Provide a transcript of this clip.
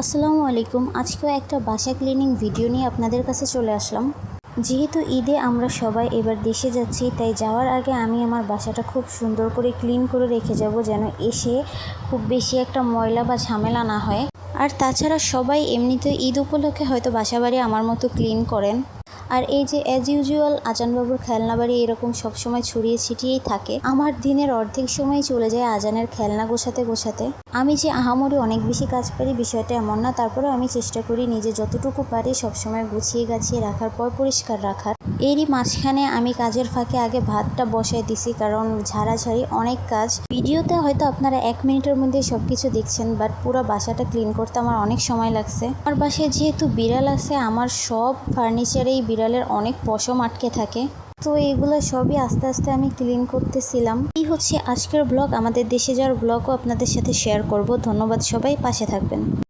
আসসালামু আলাইকুম। আজকেও একটা বাসা ক্লিনিং ভিডিও নিয়ে আপনাদের কাছে চলে আসলাম। যেহেতু ঈদে আমরা সবাই এবার দেশে যাচ্ছি, তাই যাওয়ার আগে আমি আমার বাসাটা খুব সুন্দর করে ক্লিন করে রেখে যাব, যেন এসে খুব বেশি একটা ময়লা বা ঝামেলা না হয়। আর তাছাড়া সবাই এমনিতে ঈদ উপলক্ষে হয়তো বাসা বাড়ি আমার মতো ক্লিন করেন। আর এই যে অ্যাজ ইউজুয়াল আজানবাবুর খেলনা বাড়ি এরকম সবসময় ছড়িয়ে ছিটিয়েই থাকে। আমার দিনের অর্ধেক সময় চলে যায় আজানের খেলনা গোছাতে গোছাতে। আমি যে আহামরি অনেক বেশি কাজ পারি বিষয়টা এমন না, তারপরেও আমি চেষ্টা করি নিজে যতটুকু পারি সবসময় গুছিয়ে গাছিয়ে রাখার পর পরিষ্কার রাখার। এরই মাঝখানে আমি কাজের ফাঁকে আগে ভাতটা বসাই দিছি, কারণ ঝাড়াঝাড়ি অনেক কাজ। ভিডিওতে হয়তো আপনারা 1 মিনিটের মধ্যে সব কিছু দেখছেন, বাট পুরো বাসাটা ক্লিন করতে আমার অনেক সময় লাগছে। আমার বাসায় যেহেতু বিড়াল আছে, আমার সব ফার্নিচারেই বিড়ালের অনেক পশম আটকে থাকে, তো এগুলো সবই আস্তে আস্তে আমি ক্লিন করতেছিলাম। এই হচ্ছে আজকের ব্লগ। আমাদের দেশে যাওয়ার ব্লগও আপনাদের সাথে শেয়ার করব। ধন্যবাদ, সবাই পাশে থাকবেন।